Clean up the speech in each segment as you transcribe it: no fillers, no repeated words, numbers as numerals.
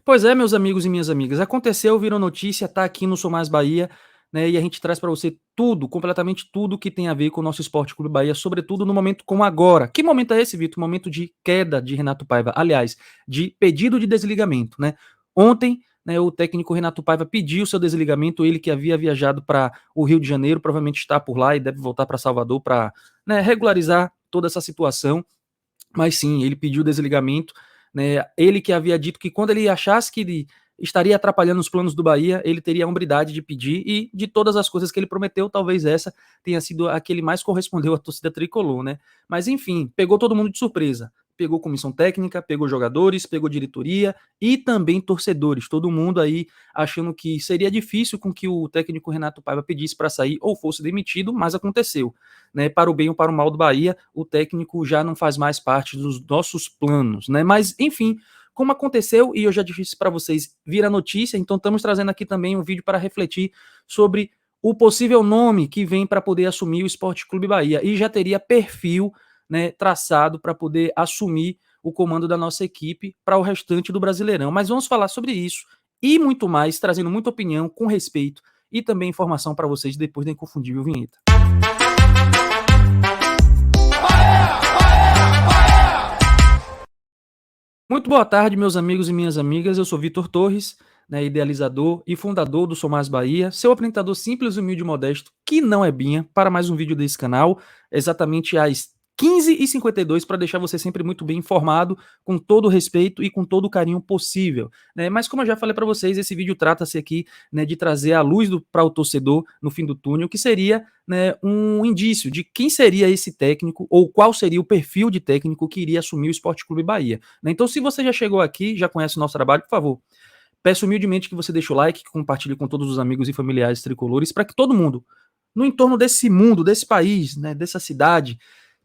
Pois é, meus amigos e minhas amigas, aconteceu, virou notícia, tá aqui no Sou Mais Bahia, né, e a gente traz para você tudo, completamente tudo que tem a ver com o nosso Esporte Clube Bahia, sobretudo no momento como agora. Que momento é esse, Vitor? Momento de queda de Renato Paiva, aliás, de pedido de desligamento, né? Ontem, né, o técnico Renato Paiva pediu seu desligamento, ele que havia viajado para o Rio de Janeiro, provavelmente está por lá e deve voltar para Salvador para, né, regularizar toda essa situação. Mas sim, ele pediu desligamento, né? Ele que havia dito que quando ele achasse que ele estaria atrapalhando os planos do Bahia, ele teria a hombridade de pedir, e de todas as coisas que ele prometeu, talvez essa tenha sido a que ele mais correspondeu à torcida tricolor, né? Mas enfim, pegou todo mundo de surpresa. Pegou comissão técnica, pegou jogadores, pegou diretoria e também torcedores. Todo mundo aí achando que seria difícil com que o técnico Renato Paiva pedisse para sair ou fosse demitido, mas aconteceu, né? Para o bem ou para o mal do Bahia, o técnico já não faz mais parte dos nossos planos, né? Mas, enfim, como aconteceu, e eu já disse para vocês, vira notícia, então estamos trazendo aqui também um vídeo para refletir sobre o possível nome que vem para poder assumir o Esporte Clube Bahia, e já teria perfil, né, traçado para poder assumir o comando da nossa equipe para o restante do Brasileirão. Mas vamos falar sobre isso e muito mais, trazendo muita opinião, com respeito e também informação para vocês depois da inconfundível vinheta. Muito boa tarde, meus amigos e minhas amigas. Eu sou Vitor Torres, né, idealizador e fundador do Sou Mais Bahia, seu apresentador simples, humilde e modesto, que não é binha, para mais um vídeo desse canal, exatamente às 15h52, para deixar você sempre muito bem informado, com todo o respeito e com todo o carinho possível, né? Mas como eu já falei para vocês, esse vídeo trata-se aqui, né, de trazer a luz para o torcedor no fim do túnel, que seria, né, um indício de quem seria esse técnico ou qual seria o perfil de técnico que iria assumir o Esporte Clube Bahia, né? Então, se você já chegou aqui, já conhece o nosso trabalho, por favor, peço humildemente que você deixe o like, que compartilhe com todos os amigos e familiares tricolores, para que todo mundo, no entorno desse mundo, desse país, né, dessa cidade,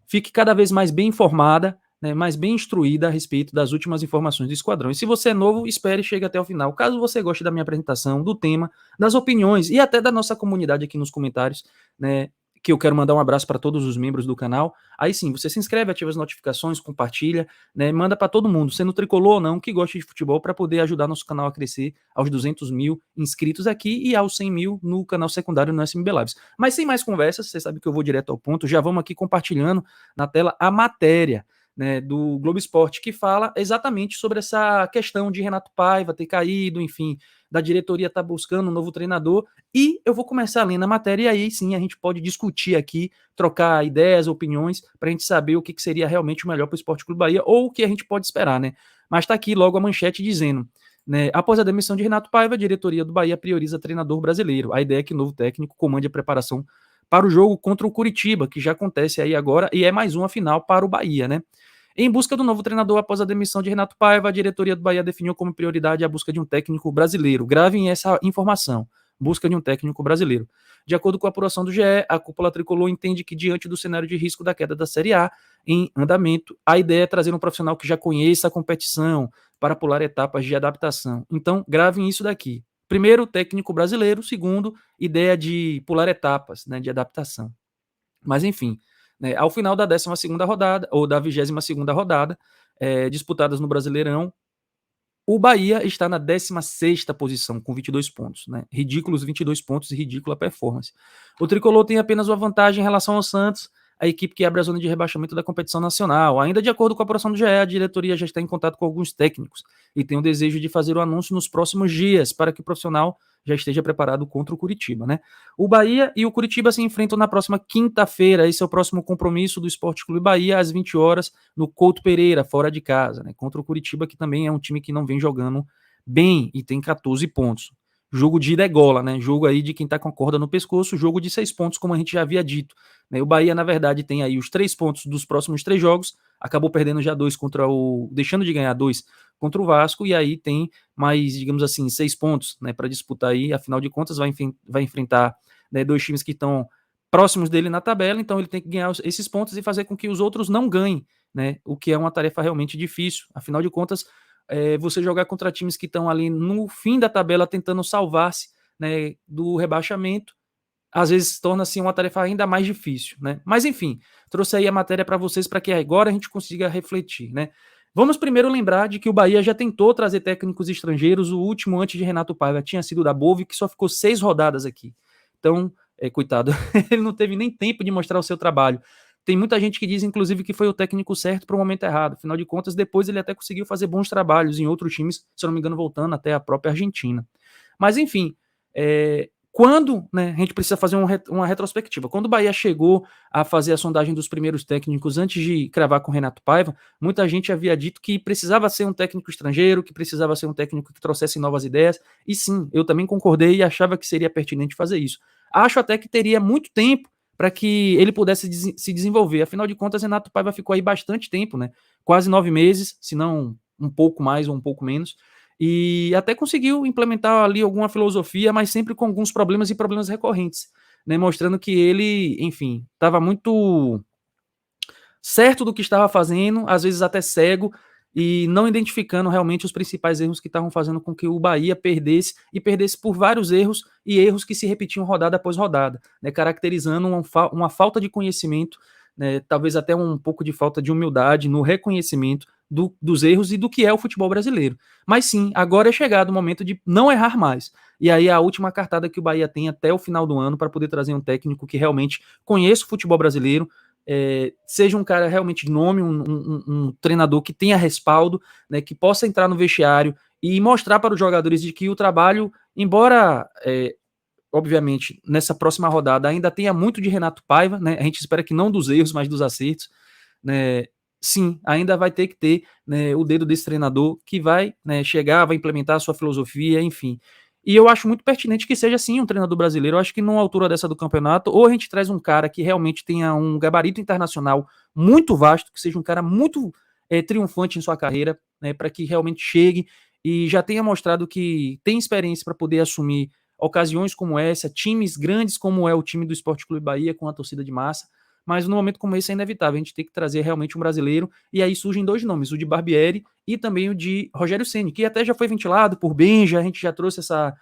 fique cada vez mais bem informada, né, mais bem instruída a respeito das últimas informações do Esquadrão. E se você é novo, espere e chegue até o final. Caso você goste da minha apresentação, do tema, das opiniões e até da nossa comunidade aqui nos comentários, né, que eu quero mandar um abraço para todos os membros do canal. Aí sim, você se inscreve, ativa as notificações, compartilha, né, manda para todo mundo, sendo tricolor ou não, que goste de futebol, para poder ajudar nosso canal a crescer aos 200 mil inscritos aqui e aos 100 mil no canal secundário no SMB Lives. Mas sem mais conversas, você sabe que eu vou direto ao ponto, já vamos aqui compartilhando na tela a matéria, né, do Globo Esporte, que fala exatamente sobre essa questão de Renato Paiva ter caído, enfim, da diretoria estar buscando um novo treinador, e eu vou começar lendo a matéria, e aí sim a gente pode discutir aqui, trocar ideias, opiniões, para a gente saber o que seria realmente o melhor para o Esporte Clube Bahia, ou o que a gente pode esperar, né? Mas está aqui logo a manchete dizendo, né, após a demissão de Renato Paiva, a diretoria do Bahia prioriza treinador brasileiro. A ideia é que o novo técnico comande a preparação para o jogo contra o Curitiba, que já acontece aí agora, e é mais uma final para o Bahia, né? Em busca do novo treinador após a demissão de Renato Paiva, a diretoria do Bahia definiu como prioridade a busca de um técnico brasileiro. Gravem essa informação. Busca de um técnico brasileiro. De acordo com a apuração do GE, a cúpula tricolor entende que, diante do cenário de risco da queda da Série A em andamento, a ideia é trazer um profissional que já conheça a competição para pular etapas de adaptação. Então, gravem isso daqui. Primeiro, técnico brasileiro. Segundo, ideia de pular etapas, né, de adaptação. Mas, enfim, né, ao final da 12ª rodada, ou da 22ª rodada, disputadas no Brasileirão, o Bahia está na 16ª posição, com 22 pontos. Né? Ridículos 22 pontos e ridícula performance. O Tricolor tem apenas uma vantagem em relação ao Santos, a equipe que abre a zona de rebaixamento da competição nacional. Ainda de acordo com a apuração do GE, a diretoria já está em contato com alguns técnicos e tem o desejo de fazer o anúncio nos próximos dias para que o profissional já esteja preparado contra o Curitiba, né? O Bahia e o Curitiba se enfrentam na próxima quinta-feira. Esse é o próximo compromisso do Esporte Clube Bahia, às 20 horas, no Couto Pereira, fora de casa, né? Contra o Curitiba, que também é um time que não vem jogando bem e tem 14 pontos. Jogo de degola, né? Jogo aí de quem tá com a corda no pescoço, jogo de 6 pontos, como a gente já havia dito. Né? O Bahia, na verdade, tem aí os 3 pontos dos próximos 3 jogos, acabou perdendo já 2 contra o. Deixando de ganhar 2 contra o Vasco, e aí tem mais, digamos assim, 6 pontos, né, para disputar aí. Afinal de contas, vai enfrentar, né, 2 times que estão próximos dele na tabela, então ele tem que ganhar esses pontos e fazer com que os outros não ganhem, né? O que é uma tarefa realmente difícil. Afinal de contas, você jogar contra times que estão ali no fim da tabela tentando salvar-se, né, do rebaixamento, às vezes torna-se uma tarefa ainda mais difícil, né? Mas enfim, trouxe aí a matéria para vocês para que agora a gente consiga refletir, né? Vamos primeiro lembrar de que o Bahia já tentou trazer técnicos estrangeiros, o último antes de Renato Paiva tinha sido o da Bove, que só ficou 6 rodadas aqui. Então, coitado, ele não teve nem tempo de mostrar o seu trabalho. Tem muita gente que diz, inclusive, que foi o técnico certo para o momento errado. Afinal de contas, depois ele até conseguiu fazer bons trabalhos em outros times, se eu não me engano, voltando até a própria Argentina. Mas, enfim, quando, né, a gente precisa fazer uma retrospectiva. Quando o Bahia chegou a fazer a sondagem dos primeiros técnicos antes de cravar com o Renato Paiva, muita gente havia dito que precisava ser um técnico estrangeiro, que precisava ser um técnico que trouxesse novas ideias, e sim, eu também concordei e achava que seria pertinente fazer isso. Acho até que teria muito tempo para que ele pudesse se desenvolver. Afinal de contas, Renato Paiva ficou aí bastante tempo, né? Quase 9 meses, se não um pouco mais ou um pouco menos, e até conseguiu implementar ali alguma filosofia, mas sempre com alguns problemas e problemas recorrentes, né? Mostrando que ele, enfim, estava muito certo do que estava fazendo, às vezes até cego, e não identificando realmente os principais erros que estavam fazendo com que o Bahia perdesse, e perdesse por vários erros, e erros que se repetiam rodada após rodada, né, caracterizando uma falta de conhecimento, né, talvez até um pouco de falta de humildade no reconhecimento dos erros e do que é o futebol brasileiro. Mas sim, agora é chegado o momento de não errar mais. E aí a última cartada que o Bahia tem até o final do ano para poder trazer um técnico que realmente conheça o futebol brasileiro, seja um cara realmente de nome, um treinador que tenha respaldo, né, que possa entrar no vestiário e mostrar para os jogadores de que o trabalho, embora, obviamente, nessa próxima rodada ainda tenha muito de Renato Paiva, né, a gente espera que não dos erros, mas dos acertos, né, sim, ainda vai ter que ter, né, o dedo desse treinador que vai, né, chegar, vai implementar a sua filosofia, enfim. E eu acho muito pertinente que seja sim um treinador brasileiro. Eu acho que numa altura dessa do campeonato, ou a gente traz um cara que realmente tenha um gabarito internacional muito vasto, que seja um cara muito triunfante em sua carreira, né, para que realmente chegue e já tenha mostrado que tem experiência para poder assumir ocasiões como essa, times grandes como é o time do Sport Clube Bahia, com a torcida de massa, mas num momento como esse é inevitável, a gente tem que trazer realmente um brasileiro, e aí surgem dois nomes, o de Barbieri e também o de Rogério Ceni, que até já foi ventilado por Benja, a gente já trouxe essa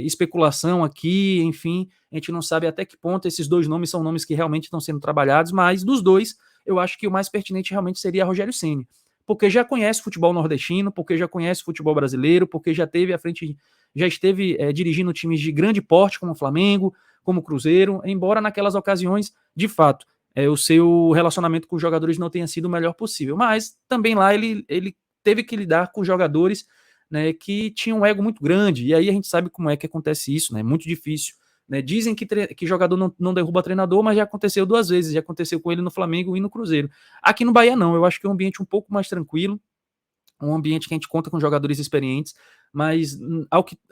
especulação aqui, enfim, a gente não sabe até que ponto esses dois nomes são nomes que realmente estão sendo trabalhados, mas dos dois, eu acho que o mais pertinente realmente seria Rogério Ceni, porque já conhece futebol nordestino, porque já conhece futebol brasileiro, porque já teve à frente, já esteve dirigindo times de grande porte, como o Flamengo, como o Cruzeiro, embora naquelas ocasiões, de fato, o seu relacionamento com os jogadores não tenha sido o melhor possível. Mas também lá ele teve que lidar com jogadores, né, que tinham um ego muito grande, e aí a gente sabe como é que acontece isso, né? É muito difícil. Né? Dizem que jogador não derruba treinador, mas já aconteceu 2 vezes, já aconteceu com ele no Flamengo e no Cruzeiro. Aqui no Bahia não, eu acho que é um ambiente um pouco mais tranquilo, um ambiente que a gente conta com jogadores experientes, mas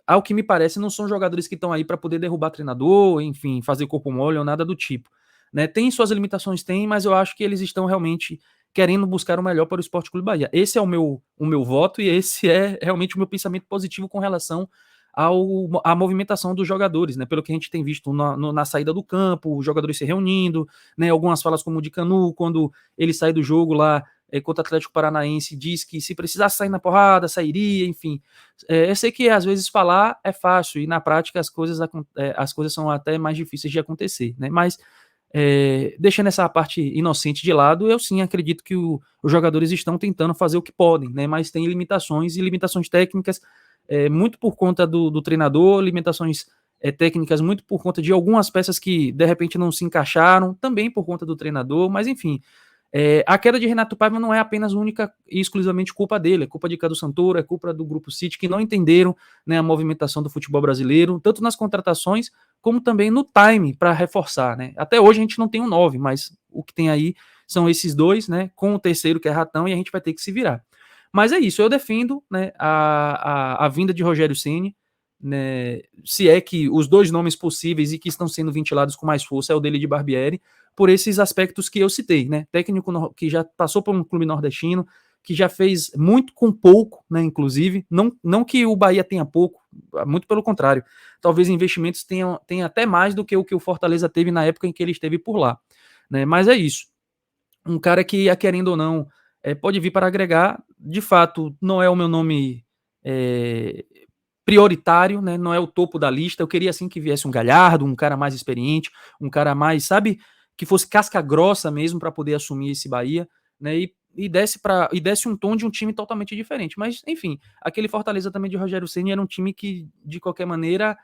ao que me parece, não são jogadores que estão aí para poder derrubar treinador, enfim, fazer corpo mole ou nada do tipo. Né? Tem suas limitações, tem, mas eu acho que eles estão realmente querendo buscar o melhor para o Sport Clube Bahia. Esse é o meu voto e esse é realmente o meu pensamento positivo com relação à movimentação dos jogadores, né? Pelo que a gente tem visto na saída do campo, os jogadores se reunindo, né? Algumas falas como o de Canu, quando ele sai do jogo lá contra o Atlético Paranaense, diz que se precisasse sair na porrada, sairia, enfim. Eu sei que às vezes falar é fácil e na prática as coisas são até mais difíceis de acontecer, né? Mas deixando essa parte inocente de lado, eu sim acredito que os jogadores estão tentando fazer o que podem, né? Mas tem limitações e limitações técnicas, muito por conta do treinador, limitações técnicas muito por conta de algumas peças que de repente não se encaixaram, também por conta do treinador, mas enfim. A queda de Renato Paiva não é apenas única e exclusivamente culpa dele, é culpa de Cadu Santoro, é culpa do Grupo City, que não entenderam, né, a movimentação do futebol brasileiro, tanto nas contratações, como também no time para reforçar. Né? Até hoje a gente não tem um 9, mas o que tem aí são esses dois, né, com o terceiro que é Ratão, e a gente vai ter que se virar. Mas é isso, eu defendo, né, a vinda de Rogério Ceni, né, se é que os dois nomes possíveis e que estão sendo ventilados com mais força é o dele de Barbieri, por esses aspectos que eu citei, né? Técnico que já passou por um clube nordestino, que já fez muito com pouco, né? Inclusive, não que o Bahia tenha pouco, muito pelo contrário. Talvez investimentos tenham até mais do que o Fortaleza teve na época em que ele esteve por lá, né? Mas é isso. Um cara que, querendo ou não, pode vir para agregar. De fato, não é o meu nome prioritário, né? Não é o topo da lista. Eu queria assim que viesse um Galhardo, um cara mais experiente, um cara mais, sabe, que fosse casca grossa mesmo para poder assumir esse Bahia, né? e desse um tom de um time totalmente diferente. Mas, enfim, aquele Fortaleza também de Rogério Ceni era um time que, de qualquer maneira,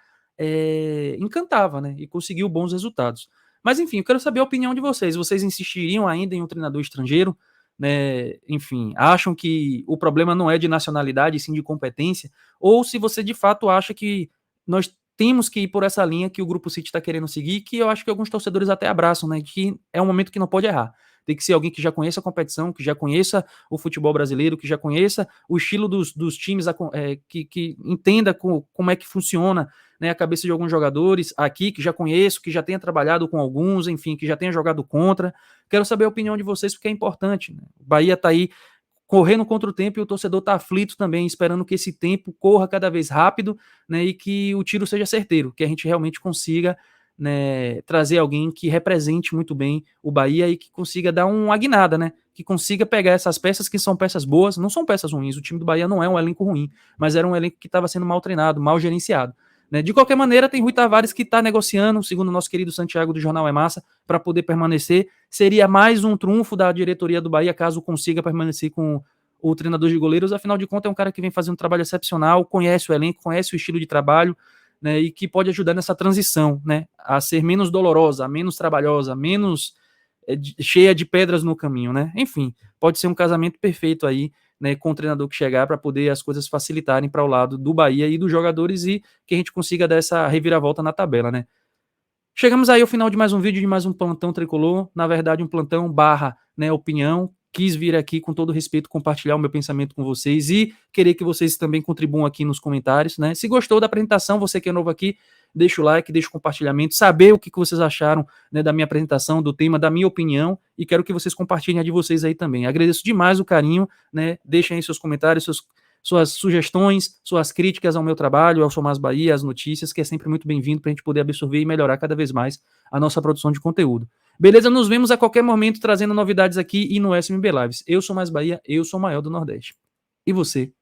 encantava, né? E conseguiu bons resultados. Mas, enfim, eu quero saber a opinião de vocês. Vocês insistiriam ainda em um treinador estrangeiro? Né? Enfim, acham que o problema não é de nacionalidade, sim de competência? Ou se você de fato acha que nós temos que ir por essa linha que o Grupo City está querendo seguir, que eu acho que alguns torcedores até abraçam, né? Que é um momento que não pode errar. Tem que ser alguém que já conheça a competição, que já conheça o futebol brasileiro, que já conheça o estilo dos times, que entenda como é que funciona, né, a cabeça de alguns jogadores aqui, que já conheço, que já tenha trabalhado com alguns, enfim, que já tenha jogado contra. Quero saber a opinião de vocês, porque é importante. Né? O Bahia está aí correndo contra o tempo e o torcedor está aflito também, esperando que esse tempo corra cada vez rápido, né, e que o tiro seja certeiro, que a gente realmente consiga, né, trazer alguém que represente muito bem o Bahia e que consiga dar uma guinada, né, que consiga pegar essas peças que são peças boas, não são peças ruins, o time do Bahia não é um elenco ruim, mas era um elenco que estava sendo mal treinado, mal gerenciado. Né? De qualquer maneira, tem Rui Tavares que está negociando, segundo o nosso querido Santiago do Jornal É Massa, para poder permanecer. Seria mais um trunfo da diretoria do Bahia caso consiga permanecer com o treinador de goleiros. Afinal de contas, é um cara que vem fazendo um trabalho excepcional, conhece o elenco, conhece o estilo de trabalho, né, e que pode ajudar nessa transição, né, a ser menos dolorosa, menos trabalhosa, menos cheia de pedras no caminho, né? Enfim, pode ser um casamento perfeito aí, né, com o treinador que chegar para poder as coisas facilitarem para o lado do Bahia e dos jogadores e que a gente consiga dar essa reviravolta na tabela, né? Chegamos aí ao final de mais um vídeo, de mais um plantão tricolor, na verdade um plantão barra, né, opinião. Quis vir aqui com todo respeito compartilhar o meu pensamento com vocês e querer que vocês também contribuam aqui nos comentários, né? Se gostou da apresentação, você que é novo aqui, deixa o like, deixa o compartilhamento, saber o que vocês acharam, né, da minha apresentação, do tema, da minha opinião, e quero que vocês compartilhem a de vocês aí também. Agradeço demais o carinho, né? Deixem aí seus comentários, suas sugestões, suas críticas ao meu trabalho, ao Sou Mais Bahia, às notícias, que é sempre muito bem-vindo para a gente poder absorver e melhorar cada vez mais a nossa produção de conteúdo. Beleza? Nos vemos a qualquer momento trazendo novidades aqui e no SMB Lives. Eu sou Mais Bahia, eu sou o maior do Nordeste. E você?